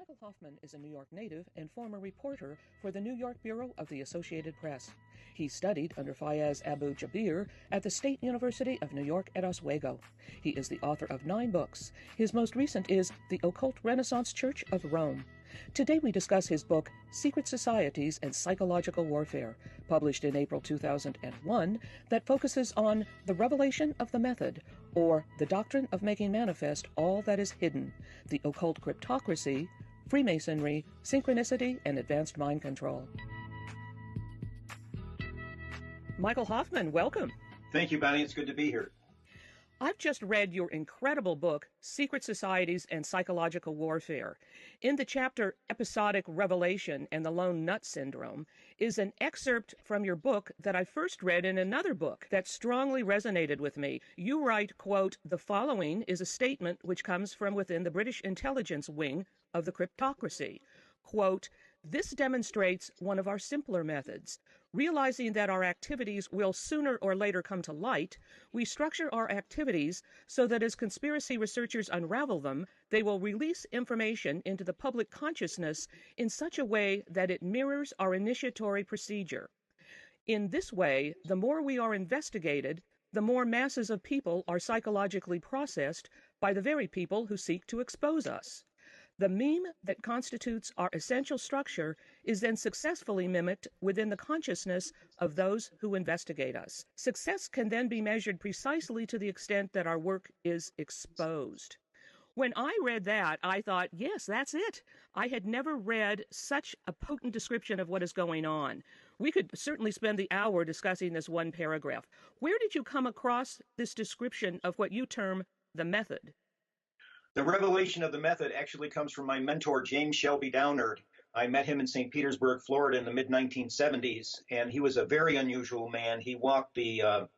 Michael Hoffman is a New York native and former reporter for the New York Bureau of the Associated Press. He studied under Fayez Abu Jabir at the State University of New York at Oswego. He is the author of 9 books. His most recent is The Occult Renaissance Church of Rome. Today we discuss his book, Secret Societies and Psychological Warfare, published in April 2001, that focuses on the revelation of the method, or the doctrine of making manifest all that is hidden, the occult cryptocracy, Freemasonry, synchronicity, and advanced mind control. Michael Hoffman, welcome. Thank you, Bonnie. It's good to be here. I've just read your incredible book, Secret Societies and Psychological Warfare. In the chapter Episodic Revelation and the Lone Nut Syndrome is an excerpt from your book that I first read in another book that strongly resonated with me. You write, quote, "The following is a statement which comes from within the British intelligence wing of the cryptocracy." Quote, "This demonstrates one of our simpler methods. Realizing that our activities will sooner or later come to light, we structure our activities so that as conspiracy researchers unravel them, they will release information into the public consciousness in such a way that it mirrors our initiatory procedure. In this way, the more we are investigated, the more masses of people are psychologically processed by the very people who seek to expose us. The meme that constitutes our essential structure is then successfully mimicked within the consciousness of those who investigate us. Success can then be measured precisely to the extent that our work is exposed." When I read that, I thought, yes, that's it. I had never read such a potent description of what is going on. We could certainly spend the hour discussing this one paragraph. Where did you come across this description of what you term the method? The revelation of the method actually comes from my mentor, James Shelby Downard. I met him in St. Petersburg, Florida in the mid-1970s, and he was a very unusual man. He walked the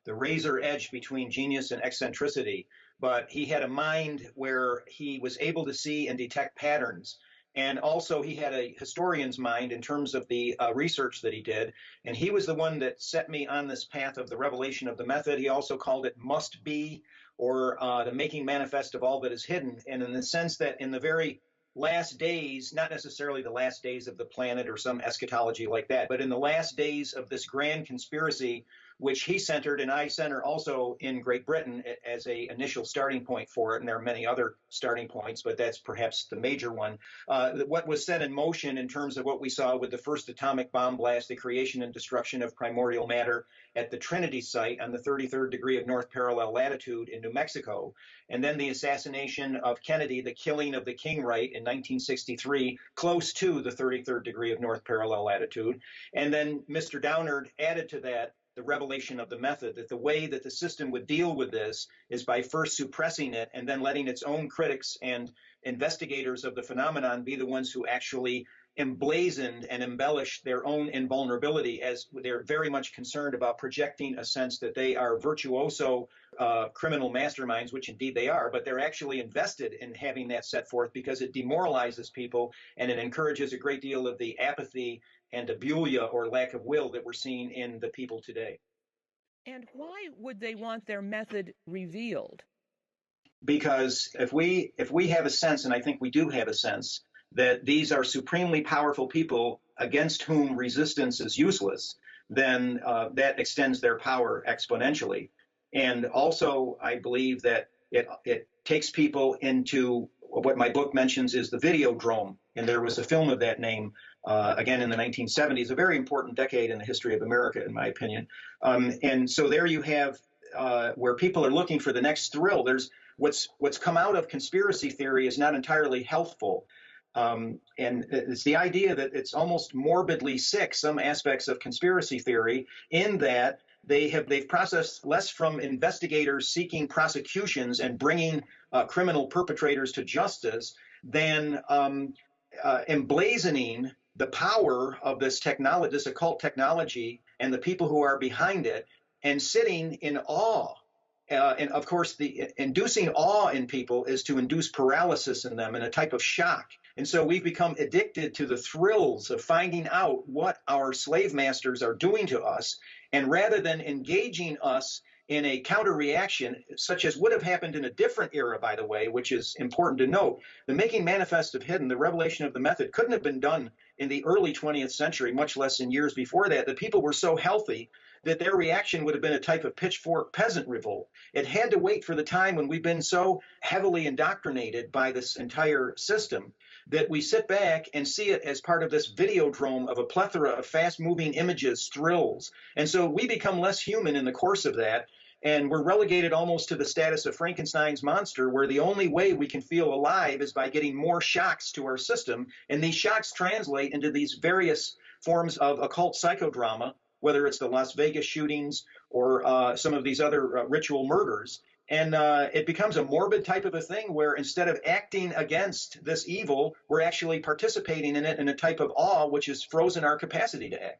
razor edge between genius and eccentricity, but he had a mind where he was able to see and detect patterns. And also he had a historian's mind in terms of the research that he did. And he was the one that set me on this path of the revelation of the method. He also called it must be, or the making manifest of all that is hidden. And in the sense that in the very last days, not necessarily the last days of the planet or some eschatology like that, but in the last days of this grand conspiracy, which he centered and I center also in Great Britain as a initial starting point for it. And there are many other starting points, but that's perhaps the major one. What was set in motion in terms of what we saw with the first atomic bomb blast, the creation and destruction of primordial matter at the Trinity site on the 33rd degree of north parallel latitude in New Mexico, and then the assassination of Kennedy, the killing of the King right in 1963, close to the 33rd degree of north parallel latitude. And then Mr. Downard added to that the revelation of the method, that the way that the system would deal with this is by first suppressing it and then letting its own critics and investigators of the phenomenon be the ones who actually emblazoned and embellished their own invulnerability, as they're very much concerned about projecting a sense that they are virtuoso criminal masterminds, which indeed they are, but they're actually invested in having that set forth because it demoralizes people and it encourages a great deal of the apathy and abulia or lack of will that we're seeing in the people today. And why would they want their method revealed? Because if we have a sense, and I think we do have a sense, that these are supremely powerful people against whom resistance is useless, then that extends their power exponentially. And also, I believe that it takes people into what my book mentions is the Videodrome. And there was a film of that name, again, in the 1970s, a very important decade in the history of America, in my opinion. And so there you have where people are looking for the next thrill. There's what's come out of conspiracy theory is not entirely healthful. And it's the idea that it's almost morbidly sick, some aspects of conspiracy theory, in that they've processed less from investigators seeking prosecutions and bringing criminal perpetrators to justice than emblazoning the power of this technology, this occult technology, and the people who are behind it, and sitting in awe. And of course, the inducing awe in people is to induce paralysis in them and a type of shock. And so we've become addicted to the thrills of finding out what our slave masters are doing to us. And rather than engaging us in a counter reaction, such as would have happened in a different era, by the way, which is important to note. The making manifest of hidden, the revelation of the method, couldn't have been done in the early 20th century, much less in years before that. The people were so healthy that their reaction would have been a type of pitchfork peasant revolt. It had to wait for the time when we've been so heavily indoctrinated by this entire system that we sit back and see it as part of this videodrome of a plethora of fast-moving images, thrills. And so we become less human in the course of that, and we're relegated almost to the status of Frankenstein's monster, where the only way we can feel alive is by getting more shocks to our system. And these shocks translate into these various forms of occult psychodrama, whether it's the Las Vegas shootings or some of these other ritual murders. And it becomes a morbid type of a thing where instead of acting against this evil, we're actually participating in it in a type of awe, which has frozen our capacity to act.